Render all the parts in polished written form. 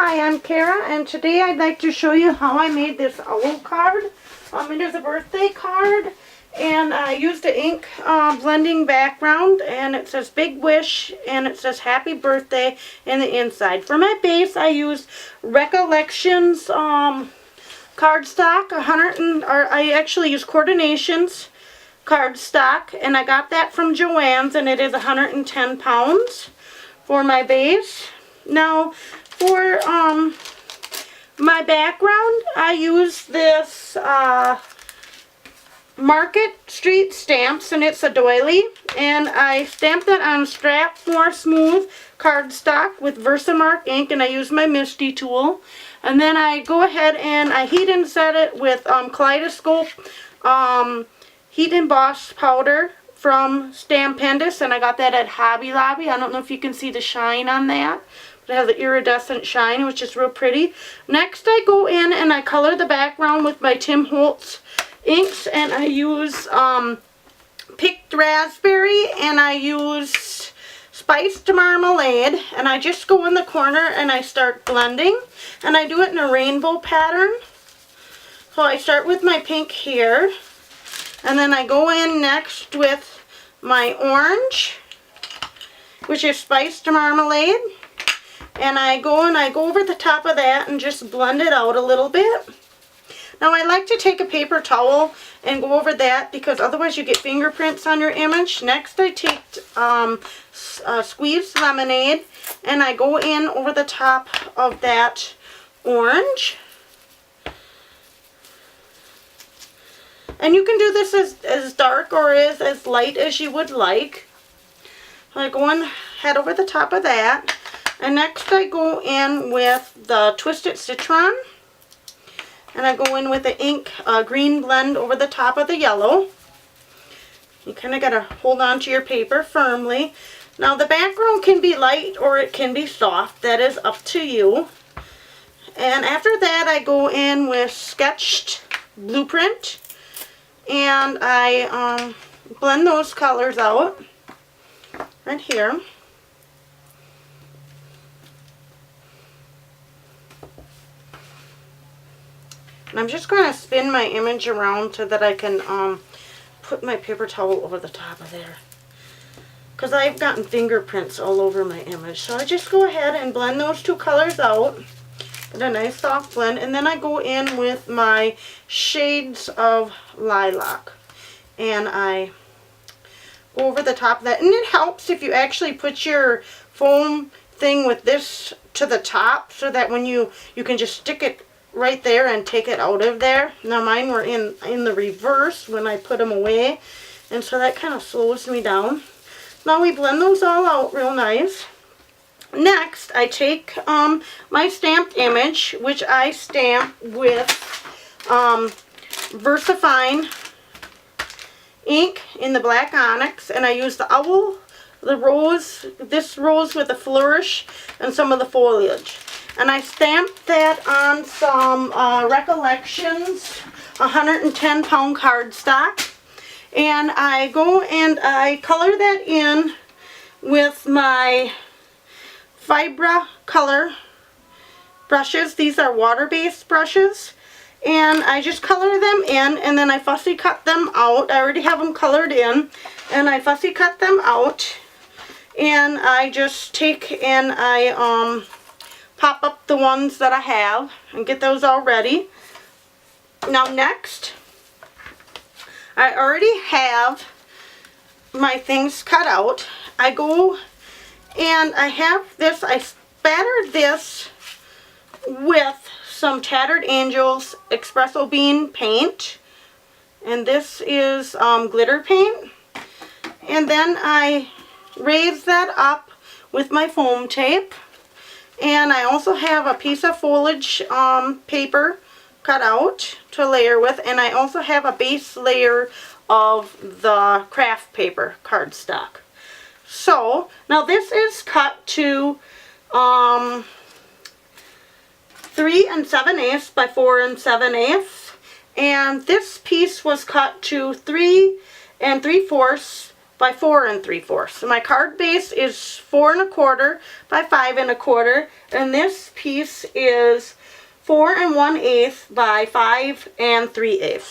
Hi, I'm Kara, and today I'd like to show you how I made this owl card. It is a birthday card, and I used an ink blending background, and it says Big Wish, and it says Happy Birthday in the inside. For my base, I used Recollections cardstock, I actually used Coordinations cardstock, and I got that from Joann's, and it is 110 pounds for my base. Now, for my background, I use this Market Street stamps, and it's a doily, and I stamped it on Strathmore Smooth cardstock with Versamark ink, and I use my Misty tool. And then I go ahead and I heat and set it with Kaleidoscope heat emboss powder from Stampendous, and I got that at Hobby Lobby. I don't know if you can see the shine on that. It has an iridescent shine, which is real pretty. Next, I go in and I color the background with my Tim Holtz inks, and I use Picked Raspberry, and I use Spiced Marmalade, and I just go in the corner and I start blending, and I do it in a rainbow pattern. So I start with my pink here, and then I go in next with my orange, which is Spiced Marmalade. And I go over the top of that and just blend it out a little bit. Now I like to take a paper towel and go over that because otherwise you get fingerprints on your image. Next I take squeezed lemonade and I go in over the top of that orange. And you can do this as dark or as light as you would like. I go and head over the top of that. And next I go in with the Twisted Citron, and I go in with the ink green blend over the top of the yellow. You kind of got to hold on to your paper firmly. Now the background can be light or it can be soft. That is up to you. And after that I go in with Sketched Blueprint, and I blend those colors out right here. And I'm just going to spin my image around so that I can put my paper towel over the top of there. Because I've gotten fingerprints all over my image. So I just go ahead and blend those two colors out. Get a nice soft blend. And then I go in with my Shades of Lilac. And I go over the top of that. And it helps if you actually put your foam thing with this to the top, so that when you can just stick it right there and take it out of there. Now mine were in the reverse when I put them away, and so that kind of slows me down. Now we blend those all out real nice. Next I take my stamped image, which I stamp with Versafine ink in the black onyx, and I use the owl, the rose, this rose with a flourish, and some of the foliage. And I stamped that on some Recollections 110 pound cardstock. And I go and I color that in with my Fibra color brushes. These are water-based brushes. And I just color them in, and then I fussy cut them out. I already have them colored in. And I fussy cut them out. And I just take and I pop up the ones that I have and get those all ready. Now next, I already have my things cut out. I go and I have this, I spattered this with some Tattered Angels Espresso Bean paint, and this is glitter paint. And then I raise that up with my foam tape. And I also have a piece of foliage paper cut out to layer with, and I also have a base layer of the craft paper cardstock. So now this is cut to 3 7/8 by 4 7/8, and this piece was cut to 3 3/4 by 4 3/4. So my card base is 4 1/4 by 5 1/4, and this piece is 4 1/8 by 5 3/8.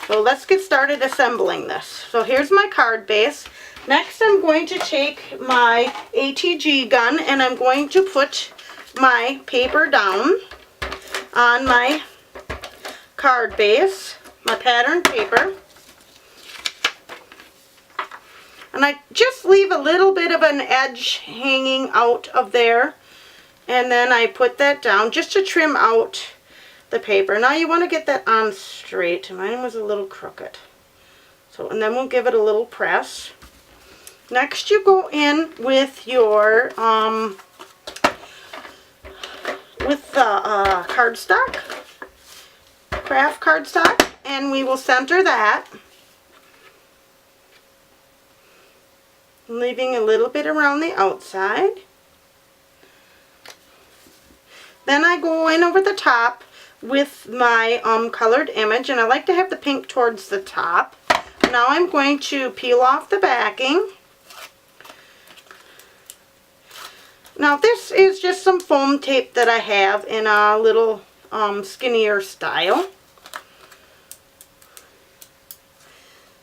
So let's get started assembling this. So here's my card base. Next I'm going to take my ATG gun and I'm going to put my paper down on my card base, my pattern paper. And I just leave a little bit of an edge hanging out of there. And then I put that down just to trim out the paper. Now you want to get that on straight. Mine was a little crooked. So, and then we'll give it a little press. Next you go in with your, with the cardstock, kraft cardstock, and we will center that. Leaving a little bit around the outside. Then I go in over the top with my colored image, and I like to have the pink towards the top. Now I'm going to peel off the backing. Now this is just some foam tape that I have in a little skinnier style.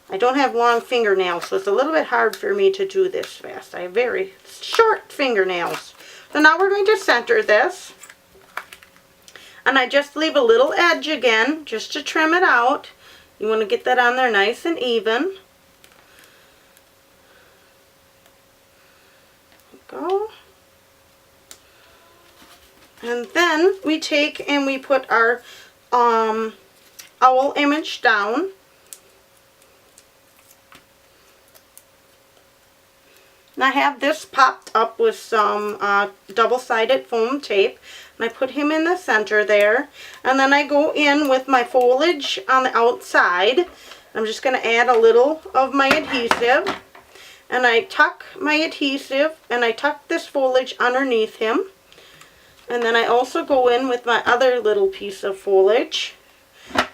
I don't have long fingernails, so it's a little bit hard for me to do this fast. I have very short fingernails. So now we're going to center this. And I just leave a little edge again, just to trim it out. You want to get that on there nice and even. Go. And then we take and we put our owl image down. And I have this popped up with some double-sided foam tape. And I put him in the center there. And then I go in with my foliage on the outside. I'm just going to add a little of my adhesive. And I tuck my adhesive and I tuck this foliage underneath him. And then I also go in with my other little piece of foliage.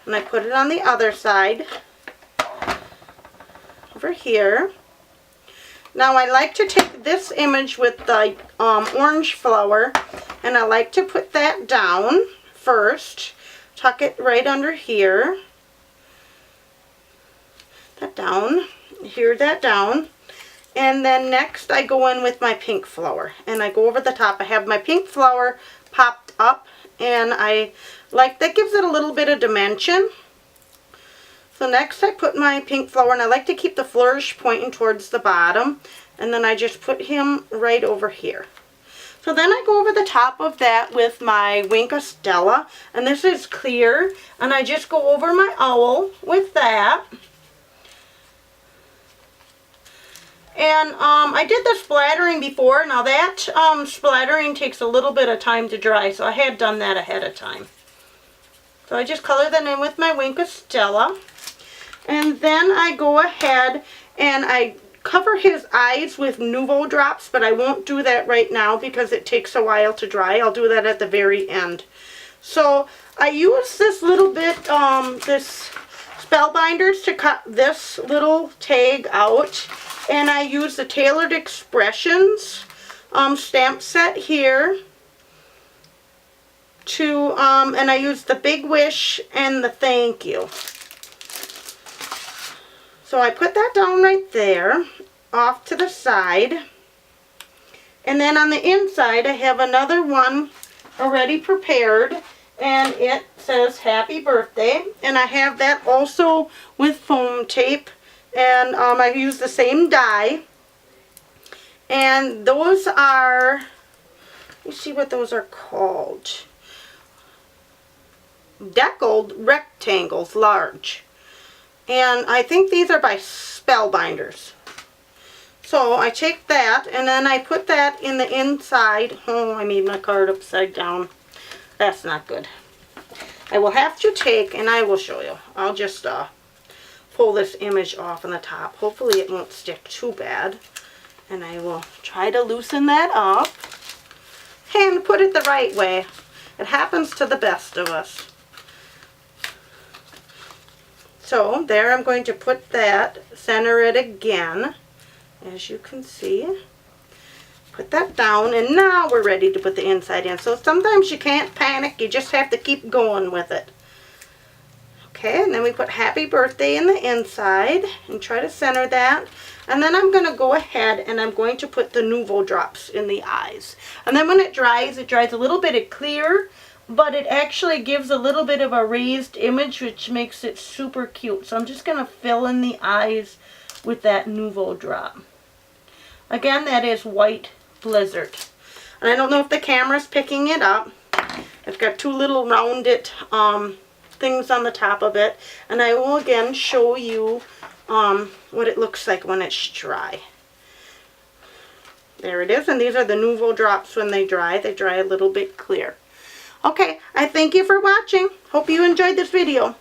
And I put it on the other side. Over here. Now I like to take this image with the orange flower, and I like to put that down first. Tuck it right under here. That down. Here, that down. And then next I go in with my pink flower, and I go over the top. I have my pink flower popped up, and I like that, gives it a little bit of dimension. So next I put my pink flower, and I like to keep the flourish pointing towards the bottom, and then I just put him right over here. So then I go over the top of that with my Wink of Stella, and this is clear, and I just go over my owl with that. And I did the splattering before. Now that splattering takes a little bit of time to dry, so I had done that ahead of time. So I just color that in with my Wink of Stella. And then I go ahead and I cover his eyes with Nuvo drops, but I won't do that right now because it takes a while to dry. I'll do that at the very end. So I use this little bit, this Spellbinders to cut this little tag out. And I use the Tailored Expressions stamp set here to, and I use the Big Wish and the Thank You. So I put that down right there, off to the side. And then on the inside I have another one already prepared, and it says Happy Birthday. And I have that also with foam tape, and I use the same die. And those are, let me see what those are called. Deckled rectangles, large. And I think these are by Spellbinders. So I take that and then I put that in the inside. Oh, I made my card upside down. That's not good. I will have to take, and I will show you. I'll just pull this image off on the top. Hopefully it won't stick too bad. And I will try to loosen that up and put it the right way. It happens to the best of us. So there, I'm going to put that, center it again. as you can see. Put that down, and now we're ready to put the inside in. So sometimes you can't panic, you just have to keep going with it. Okay, and then we put happy birthday in the inside and try to center that. And then I'm going to go ahead and I'm going to put the Nuvo drops in the eyes. And then when it dries a little bit of clear, but it actually gives a little bit of a raised image, which makes it super cute. So I'm just going to fill in the eyes with that Nuvo drop. Again, that is White Blizzard. And I don't know if the camera's picking it up. I've got two little rounded things on the top of it. And I will again show you what it looks like when it's dry. There it is. And these are the Nuvo drops when they dry. They dry a little bit clear. Okay, I thank you for watching. Hope you enjoyed this video.